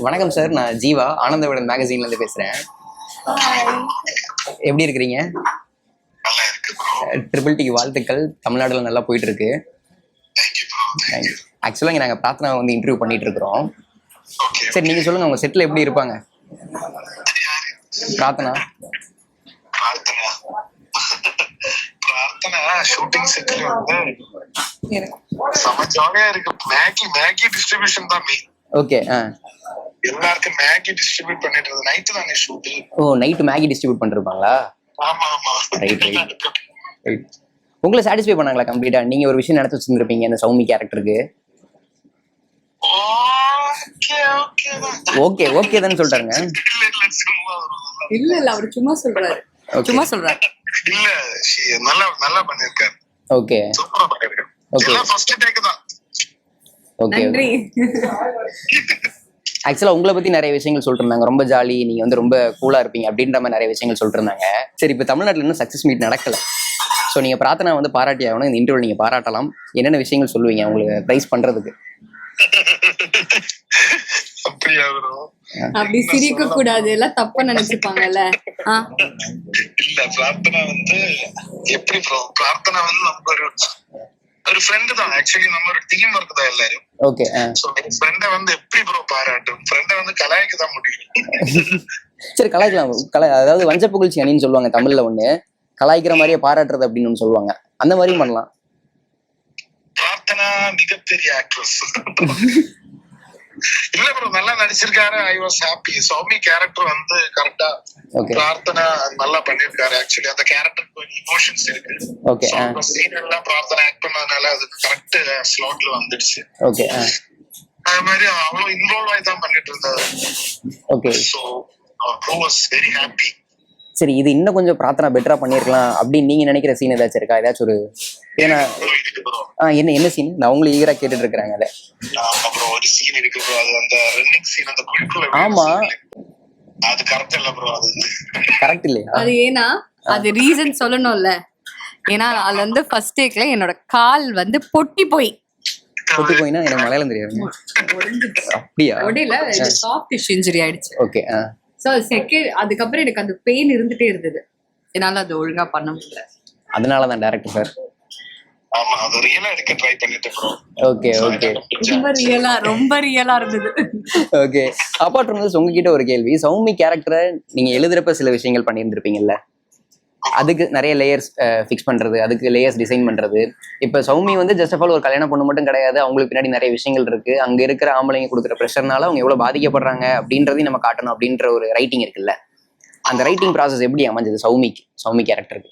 வணக்கம் சார், நான் ஜீவா, ஆனந்த விகடன் மேகசின்ல இருந்து பேசுறேன். எப்படி இருக்கிறீங்க? ட்ரிபிள் டிக்கு வாழ்த்துக்கள், தமிழ்நாடுல நல்லா போயிட்டு இருக்கு. ஆக்சுவலா இங்க நாங்க பிரார்த்தனா வந்து இன்டர்வியூ பண்ணிட்டு இருக்கிறோம். சரி, நீங்க சொல்லுங்க, உங்க செட்ல எப்படி இருப்பாங்க? பிரார்த்தனா பிரார்த்தனா ஷூட்டிங் செட்ல வந்து எனக்கு செம ஜாலியா இருக்கு. மேகி டிஸ்ட்ரிபியூஷன் தான் மெயின். ஓகே. எல்லாருக்கும் மேகி டிஸ்ட்ரிபியூட் பண்ணிட்டு இருந்தது. நைட்டு தானே ஷூட். ஓ, நைட்டு மேகி டிஸ்ட்ரிபியூட் பண்ணிருப்பாங்களா? ஆமா ஆமா. Right right. உங்களை சாட்டிஸ்ஃபை பண்ணாங்களா கம்ப்ளீட்டா? நீங்க ஒரு விஷயம் நடத்தி வச்சிருந்திருப்பீங்க இந்த சௌமி கேரக்டருக்கு. ஓகே ஓகே தான் சொல்லிட்டாருங்க. இல்ல அவர் சும்மா சொல்றாரு. சும்மா சொல்றாரு. இல்ல நல்லா நல்லா பண்ணிருக்காரு. ஓகே சூப்பரா பண்ணிருக்காரு. ஓகே எல்லாம் ஃபர்ஸ்ட் டேக் தான். ஓகே. நன்றி. ஆக்சுவலா உங்களை பத்தி நிறைய விஷயங்கள் சொல்லிட்டு இருந்தாங்க. ரொம்ப ஜாலி, நீங்க வந்து ரொம்ப கூலா இருப்பீங்க அப்படின்ற மாதிரி நிறைய விஷயங்கள் சொல்லிட்டு இருந்தாங்க. சரி, இப்ப தமிழ்நாட்டுல இன்னும் சக்சஸ் மீட் நடக்கல. ஸோ நீங்க பிரார்த்தனா வந்து பாராட்டி ஆகணும். இந்த இன்டர்வியூ நீங்க பாராட்டலாம். என்னென்ன விஷயங்கள் சொல்லுவீங்க உங்களுக்கு பிரைஸ் பண்றதுக்கு? அப்படியா bro? அப்படி சிரிக்க கூடாது, எல்லாம் தப்பா நினைச்சுப்பாங்கல்ல. இல்ல பிரார்த்தனா வந்து எப்படி ப்ரோ? பிரார்த்தனா வந்து நம்ம ஒரு ஃப்ரெண்ட் தான். ஆக்சுவலி நம்ம ஒரு டீம் ஒர்க் தான் எல்லாரும். ஓகே. சோ ஃப்ரெண்ட வந்து எப்படி ப்ரோ பாராட்டும்? ஃப்ரெண்ட வந்து கலாய்க்க தான் முடியும். சரி, கலாய்க்கலாம். அதாவது வஞ்ச புகழ்ச்சி அணின்னு சொல்லுவாங்க தமிழ்ல. ஒண்ணு கலாய்க்கிற மாதிரியே பாராட்டுறது அப்படின்னு ஒண்ணு சொல்லுவாங்க. அந்த மாதிரியும் பண்ணலாம். பிரார்த்தனா மிகப்பெரிய ஆக்ட்ரஸ். இல்ல ப்ரோ, நல்லா நடிச்சிருக்காரு. I was happy. Soumi character வந்து கரெக்டா பிரார்த்தனா நல்லா பண்ணிருக்காரு. ஆக்சுவலி அந்த கேரக்டருக்கு இமோஷன்ஸ் இருக்கு. ஓகே. சீன் எல்லாம் பிரார்த்தனா ஆக்ட் பண்ணதுனால அது கரெக்ட் ஸ்லாட்ல வந்துடுச்சு. ஓகே. அது மாதிரி அவ்வளவு இன்வால்வ் ஆகி தான் பண்ணிட்டு இருந்தாரு. Okay. So I was very happy. சரி, இது இன்னும் கொஞ்சம் பிரார்த்தனா பெட்டரா பண்ணிருக்கலாம் அப்படின்னு நீங்க நினைக்கிற சீன் ஏதாச்சும் இருக்கா? ஏதாச்சும் ஒரு ஏன்னா என்ன சீன்? நான் உங்களுக்கு ஈகரா கேட்டுட்டு இருக்கிறாங்க. அதை அப்புறம் ஒரு சீன் இருக்கு ப்ரோ. அது அந்த ரன்னிங் சீன், அந்த குழிக்குள்ள. ஆமா, அது கரெக்ட் இல்ல ப்ரோ. அது கரெக்ட் இல்லையா? அது ஏன்னா அது ரீசன் சொல்லணும்ல. ஏன்னா அதுல இருந்து ஃபர்ஸ்ட் டேக்ல என்னோட கால் வந்து பொட்டி போயினா எனக்கு மலையாளம் தெரியாது. அப்படியா? உடையில சாஃப்ட் டிஷ்யூ இன்ஜுரி ஆயிடுச்சு. ஓகே. சோ செகண்ட் அதுக்கப்புறம் எனக்கு அந்த பெயின் இருந்துட்டே இருந்தது. என்னால அது ஒழுங்கா பண்ண முடியல. அதனாலதான் டைரக்டர் சார். ஆமா, அது ரியலா எடுக்க ட்ரை பண்ணிட்டேன் ப்ரோ. Okay okay. ரொம்ப ரியலா இருந்தது. ஓகே. அப்பார்ட் ஃப்ரம் திஸ் உங்ககிட்ட ஒரு கேள்வி. சௌமி கேரக்டரை நீங்க எழுதுறப்ப சில விஷயங்கள் பண்ணியிருந்திருப்பீங்கல்ல, அதுக்கு நிறைய லேயர்ஸ் ஃபிக்ஸ் பண்றது, அதுக்கு லேயர்ஸ் டிசைன் பண்றது. இப்ப சௌமி வந்து ஜஸ்ட் ஆஃப் ஆல் ஒரு கல்யாண பொண்ணு மட்டும் கிடையாது. அவங்களுக்கு பின்னாடி நிறைய விஷயங்கள் இருக்கு. அங்க இருக்கிற ஆம்பளைங்க கொடுக்குற ப்ரெஷர்னால அவங்க எவ்வளவு பாதிக்கப்படுறாங்க அப்படின்றதையும் நம்ம காட்டணும் அப்படின்ற ஒரு ரைட்டிங் இருக்குல்ல. அந்த ரைட்டிங் ப்ராசஸ் எப்படி அமைஞ்சது சௌமி கேரக்டருக்கு?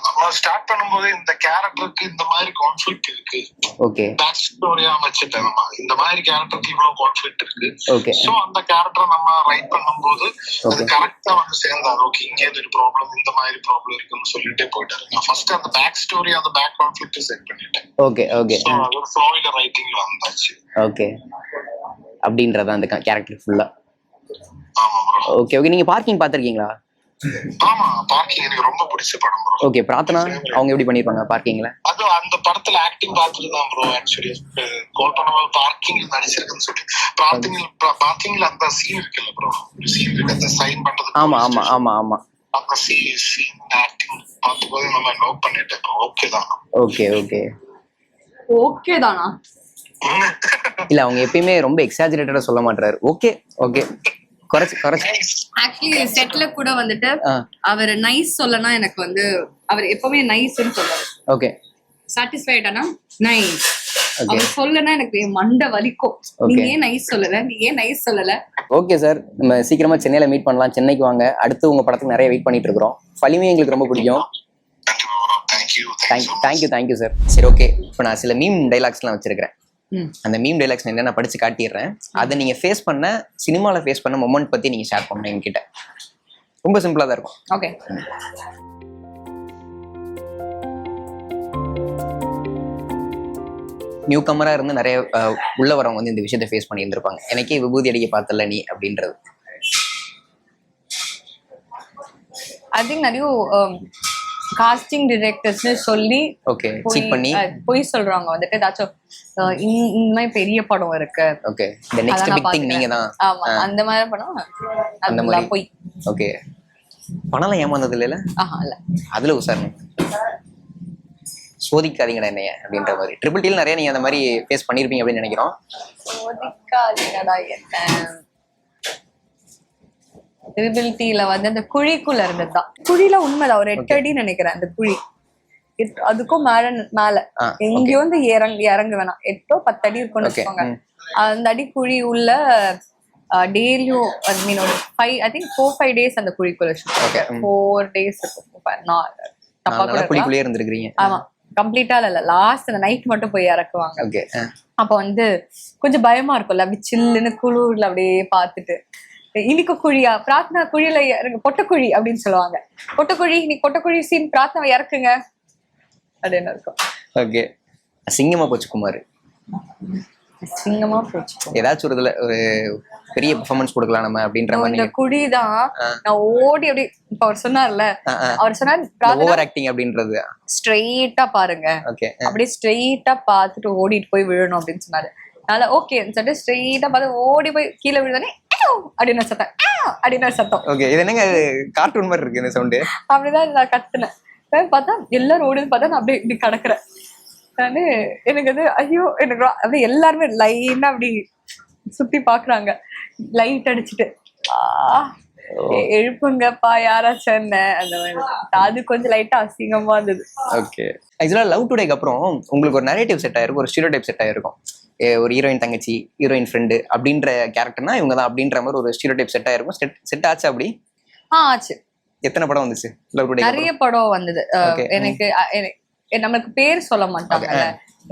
நம்ம ஸ்டார்ட் பண்ணும்போது இந்த கேரக்டருக்கு இந்த மாதிரி கான்ஃபிளிக்ட் இருக்கு. ஓகே. பேக் ஸ்டோரியா வச்சுட்டேன். நம்ம இந்த மாதிரி கேரக்டருக்கு இவ்வளவு கான்ஃபிளிக்ட் இருக்கு. ஓகே. சோ அந்த கேரக்டர் நம்ம ரைட் பண்ணும்போது அது கரெக்டா வந்து சேர்ந்தாரு. ஓகே, இங்க ஒரு ப்ராப்ளம், இந்த மாதிரி ப்ராப்ளம் இருக்குன்னு சொல்லிட்டே போயிட்டாரு. நான் ஃபர்ஸ்ட் அந்த பேக் ஸ்டோரி, அந்த பேக் கான்ஃபிளிக்ட் செட் பண்ணிட்டேன். Okay okay. சோ அது ஒரு ஃப்ளோயில ரைட்டிங்ல வந்தாச்சு. ஓகே. அப்படின்றத அந்த கேரக்டர் ஃபுல்லா. ஆமா ப்ரோ. Okay okay. நீங்க பார்க்கிங் பாத்திருக்கீங்களா? ஆமா, பார்க்கிங் எனக்கு ரொம்ப பிடிச்ச படம் ப்ரோ. ஓகே. பிரார்த்தனா அவங்க எப்படி பண்ணிருப்பாங்க பார்க்கிங்ல? அது அந்த படத்துல ஆக்டிங் பார்த்துட்டு தான் ப்ரோ ஆக்சுவலி கால் பண்ணும்போது பார்க்கிங்ல நடிச்சிருக்குன்னு சொல்லி. பார்க்கிங்ல அந்த சீன் இருக்குல்ல ப்ரோ, ஒரு சீன் இருக்கு அந்த சைன் பண்றது. ஆமா ஆமா ஆமா ஆமா. அந்த சீன் ஆக்டிங் பார்க்கும்போது நம்ம நோட் பண்ணிட்டேன். ஓகே தான். Okay okay. ஓகே தானா? இல்ல, அவங்க எப்பயுமே ரொம்ப எக்ஸாஜரேட்டடா சொல்ல மாட்டாரு. Okay okay. ஆக்சுவலி செட்ல கூட வந்துட்டு அவர் நைஸ் சொல்லனா எனக்கு வந்து அவர் எப்பவுமே நைஸ்னு சொல்றாரு. ஓகே. சாட்டிஸ்ஃபைடானா நைஸ். அவர் சொல்லனா எனக்கு மண்டை வலிக்கும். நீங்க ஏன் நைஸ் சொல்லல, நீ ஏன் நைஸ் சொல்லல? ஓகே சார், நம்ம சீக்கிரமா சென்னையில மீட் பண்ணலாம். சென்னைக்கு வாங்க. அடுத்து உங்க படத்துக்கு நிறைய வெயிட் பண்ணிட்டு இருக்கிறோம். பலிமே எங்களுக்கு ரொம்ப பிடிக்கும். Thank you sir. சரி, ஓகே. இப்போ நான் சில மீம் டைலாக்ஸ்லாம் வச்சிருக்கிறேன். அந்த மீம் டைலாக்ஸ் என்ன நான் படிச்சு காட்டிடுறேன். அதை நீங்க சினிமால ஃபேஸ் பண்ண மொமெண்ட் பத்தி நீங்க ஷேர் பண்ணணும் என்கிட்ட. ரொம்ப சிம்பிளா தான் இருக்கும். ஓகே. நியூ கமரா இருந்து நிறைய உள்ள வரவங்க வந்து இந்த விஷயத்தை ஃபேஸ் பண்ணி இருந்திருப்பாங்க. எனக்கே விபூதி அடிக்க பார்த்தல நீ அப்படின்றது. ஐ திங்க் நிறைய காஸ்டிங் டிரெக்டர்ஸ்னு சொல்லி ஓகே சீட் பண்ணி போய் சொல்றாங்க வந்துட்டு ஏதாச்சும் இந்த மாதிரி பெரிய படம் இருக்கு. Okay, the next big thing நீங்க தான். ஆமா, அந்த மாதிரி படம் அந்த மாதிரி போய். ஓகே. பணம்லாம் ஏமாந்தது இல்ல? இல்ல. அதுல உசாரணை சோதிக்காதீங்கடா என்னைய அப்படின்ற மாதிரி ட்ரிபிள் டீல நிறைய நீங்க அந்த மாதிரி ஃபேஸ் பண்ணிருப்பீங்க அப்படின்னு நினைக்கிறோம். சோதிக்காதீங்கடா என்ன ட்ரிபிலிட்டியில வந்து அந்த குழிக்குள்ள இருந்ததுதான். குழியில உண்மைதான், ஒரு 8 அடி நினைக்கிறேன் அந்த குழி. அதுக்கும் மேல எங்கேயோ வந்து இறங்க வேணாம், 8-10 அடி இருக்கும்னு வச்சுக்கோங்க. அந்த அடி குழி உள்ள டெய்லியும் மீன் 4-5 டேஸ் அந்த குழிக்குள்ள 4 டேஸ் குழிக்குள்ளே இருந்திருக்கீங்க. ஆமா, கம்ப்ளீட்டா இல்ல, லாஸ்ட் அந்த நைட் மட்டும் போய் இறக்குவாங்க. அப்ப வந்து கொஞ்சம் பயமா இருக்கும்ல, அப்படி சில்லுன்னு குளிர்ல அப்படியே பார்த்துட்டு, இன்னைக்கு குழியா பிரார்த்தனா குழியில பொட்டக்குழி அப்படின்னு சொல்லுவாங்க. பொட்டக்குழி, நீ பொட்டக்குழி சீன் பிரார்த்தனை இறக்குங்க அப்படின்னு இருக்கும். ஓகே, சிங்கமா போச்சு குமார். சிங்கமா போச்சு. ஏதாச்சும் ஒரு இதுல ஒரு பெரிய பெர்ஃபார்மன்ஸ் கொடுக்கலாம் நம்ம அப்படின்ற மாதிரி. இந்த குடிதான் நான் ஓடி அப்படி இப்ப அவர் சொன்னார்ல, அவர் சொன்னார் ஓவர் ஆக்டிங் அப்படின்றது. ஸ்ட்ரெயிட்டா பாருங்க, அப்படியே ஸ்ட்ரெயிட்டா பார்த்துட்டு ஓடிட்டு போய் விழணும் அப்படின்னு சொன்னாரு. அதனால ஓகே சொல்லிட்டு ஸ்ட்ரெயிட்டா பார்த்து ஓடி போய் கீழே விழுதானே அப்படின்னு சத்தம், அப்படின்னு சத்தம். ஓகே, இது என்னங்க கார்ட்டூன் மாதிரி இருக்கு இந்த சவுண்டு. அப்படிதான் நான் கத்துனேன். பார்த்தா எல்லாரும் ஓடுது, பார்த்தா நான் அப்படியே இப்படி கிடக்குறேன். எனக்கு அது ஐயோ, எனக்கு அப்படியே எல்லாருமே லைனா அப்படி சுத்தி பாக்குறாங்க, லைட் அடிச்சுட்டு எழுப்புங்கப்பா யாராச்சும் என்ன அந்த மாதிரி. அது கொஞ்சம் லைட்டா அசிங்கமா இருந்தது. ஓகே, ஆக்சுவலா லவ் டுடேக்கு அப்புறம் உங்களுக்கு ஒரு நரேட்டிவ் செட் ஆயிருக்கும், ஒரு ஸ்டீரியோடைப் செட் ஆயிருக்கும். ஒரு ஹீரோயின் தங்கச்சி, ஹீரோயின் ஃப்ரெண்டு அப்படின்ற கேரக்டர்னா இவங்க தான் அப்படின்ற மாதிரி ஒரு ஸ்டீரியோடைப் செட் ஆயிருக்கும். செட் ஆச்சு அப்படி? ஆச்சு. எத்தனை படம் வந்துச்சு லவ் டுடே? நிறைய படம் வந்தது. எனக்கு நமக்கு பேர் சொல்ல மாட்டாங்க,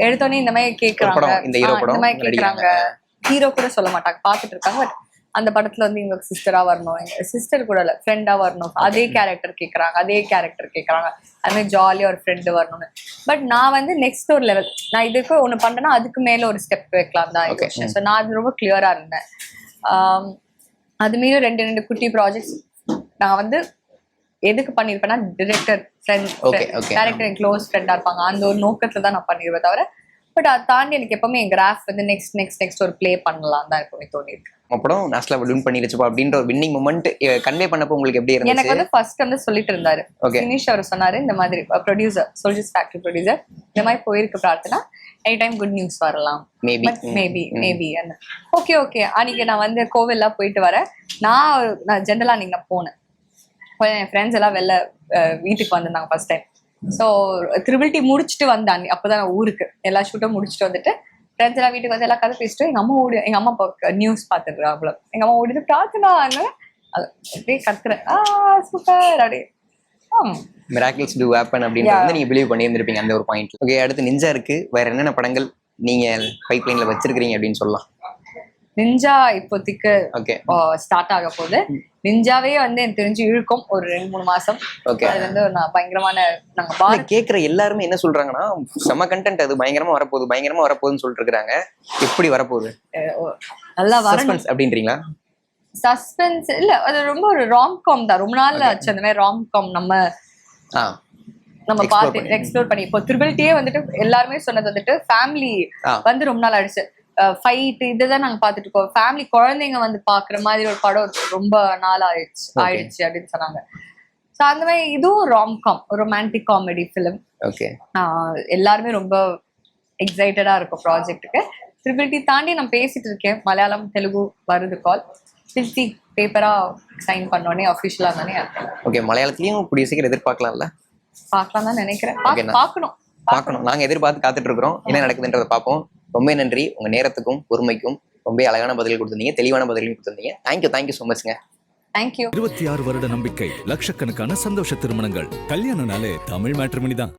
எடுத்தோடனே இந்த மாதிரி கேக்குறாங்க, இந்த ஹீரோ படம் இந்த மாதிரி கேக்குறாங்க, ஹீரோ கூட சொல்ல மாட்டாங்க, பாத்துட்டு இருக்காங்க. பட் அந்த படத்துல வந்து இவங்க சிஸ்டரா வரணும், எங்க சிஸ்டர் கூட இல்ல ஃப்ரெண்டா வரணும், அதே கேரக்டர் கேக்குறாங்க, அது மாதிரி ஜாலியா ஒரு ஃப்ரெண்டு வரணும்னு. பட் நான் வந்து நெக்ஸ்ட் ஒரு லெவல், நான் இதுக்கு ஒண்ணு பண்றேன்னா அதுக்கு மேல ஒரு ஸ்டெப் வைக்கலாம் தான். ஸோ நான் அது ரொம்ப கிளியரா இருந்தேன். அது மீறி 2 குட்டி ப்ராஜெக்ட்ஸ் நான் வந்து எதுக்கு பண்ணிருப்பேன்னா, டிரெக்டர் ஃப்ரெண்ட், டேரக்டர் என் க்ளோஸ் ஃப்ரெண்டா இருப்பாங்க, அந்த ஒரு நோக்கத்துல தான் நான் பண்ணிருப்பேன் தவிர. பட் அதை தாண்டி எனக்கு எப்பவுமே என் கிராஃப் வந்து நெக்ஸ்ட் ஒரு பிளே பண்ணலாம் தான் எப்பவுமே தோணிருக்கு. அப்புறம் நேஷனல் அவார்ட் வின் பண்ணிருச்சுப்பா அப்படின்ற ஒரு வின்னிங் மொமெண்ட் கன்வே பண்ணப்போ உங்களுக்கு எப்படி இருந்துச்சு? எனக்கு வந்து ஃபர்ஸ்ட் வந்து சொல்லிட்டு இருந்தாரு ஃபினிஷ், அவர் சொன்னாரு இந்த மாதிரி ப்ரொடியூசர், சோல்ஜர்ஸ் ஃபேக்டரி ப்ரொடியூசர், இந்த மாதிரி போயிருக்கு Prarthana, any time good news வரலாம், மேபி. ஓகே அன்னைக்கு நான் வந்து கோவில்லாம் போயிட்டு வரேன். நான் ஜென்ரலா அன்னைக்கு நான் போனேன், என் ஃப்ரெண்ட்ஸ் எல்லாம் வெளில வீட்டுக்கு வந்திருந்தாங்க ஃபர்ஸ்ட் டைம். ஸோ ட்ரிபிலிட்டி முடிச்சுட்டு வந்தேன், அப்போதான் நான் ஊருக்கு எல்லா ஷூட்டும் முடிச்சுட்டு வந்துட்டு ஃப்ரெண்ட்ஸ் எல்லாம் வீட்டுக்கு வந்து எல்லா கதை பேசிட்டு எங்க அம்மா நியூஸ் பார்த்துருக்காங்க. எங்க அம்மா ஓடிட்டு பிரார்த்தனா அப்படியே கத்துறேன், சூப்பர் அப்படியே. மிராக்கிள்ஸ் டு ஹேப்பன் அப்படின்றது வந்து நீங்க பிலீவ் பண்ணி இருந்திருப்பீங்க அந்த ஒரு பாயிண்ட். ஓகே, அடுத்து நிஞ்சா இருக்கு, வேற என்னென்ன படங்கள் நீங்க பைப்லைன்ல வச்சிருக்கீங்க அப்படின்னு சொல்லலாம்? நிஞ்சா இப்போதைக்கு ஸ்டார்ட் ஆக போகுது. நிஞ்சாவே வந்து எனக்கு தெரிஞ்சு இழுக்கும் ஒரு 2-3 மாசம். அது வந்து நான் பயங்கரமான நாங்க கேக்குற எல்லாருமே என்ன சொல்றாங்கன்னா, செம கண்டென்ட், அது பயங்கரமா வரப்போகுதுன்னு சொல்லிட்டு இருக்காங்க. எப்படி வரப்போகுது? நல்லா சஸ்பென்ஸ் அப்படின்றீங்களா? சஸ்பென்ஸ் இல்ல, அது ரொம்ப ஒரு ராம்காம் தான். ரொம்ப நாள் ஆச்சு அந்த மாதிரி ராம்காம் நம்ம பார்த்து எக்ஸ்ப்ளோர் பண்ணி. இப்போ ட்ரிபிலிட்டியே வந்துட்டு எல்லாருமே சொன்னது வந்துட்டு ஃபேமிலி வந்து ரொம்ப நாள் ஆயிடுச்சு, ஃபைட் இதுதான் நாங்க பாத்துட்டு இருக்கோம், ஃபேமிலி குழந்தைங்க வந்து பாக்குற மாதிரி ஒரு படம் ரொம்ப நாள் ஆயிடுச்சு அப்படின்னு சொன்னாங்க. ஸோ அந்த மாதிரி இதுவும் ராம்காம், ரொமான்டிக் காமெடி ஃபிலிம். எல்லாருமே ரொம்ப எக்ஸைட்டடா இருக்கும் ப்ராஜெக்ட்டுக்கு. ட்ரிபிலிட்டி தாண்டி நான் பேசிட்டு இருக்கேன், மலையாளம் தெலுங்கு வருது கால். ஃபிஃப்டி பேப்பரா சைன் பண்ணோடனே அஃபிஷியலா தானே. ஓகே, மலையாளத்துலயும் கூடிய சீக்கிரம் எதிர்பார்க்கலாம்ல? பார்க்கலாம் தான் நினைக்கிறேன், பார்க்கணும். நாங்க எதிர்பார்த்து காத்துட்டு இருக்கிறோம், என்ன நடக்குதுன்றதை பார்ப்போம். ரொம்ப நன்றி உங்க நேரத்துக்கும் பொறுமைக்கும். ரொம்ப அழகான பதில்கள் கொடுத்தீங்க, தெளிவான பதில்கள் கொடுத்தீங்க. Thank you so மச்ங்க. தேங்க்யூ. 26 வருட நம்பிக்கை, லட்சக்கணக்கான சந்தோஷ திருமணங்கள். கல்யாணம்னாலே தமிழ் மேட்ரிமோனி தான்.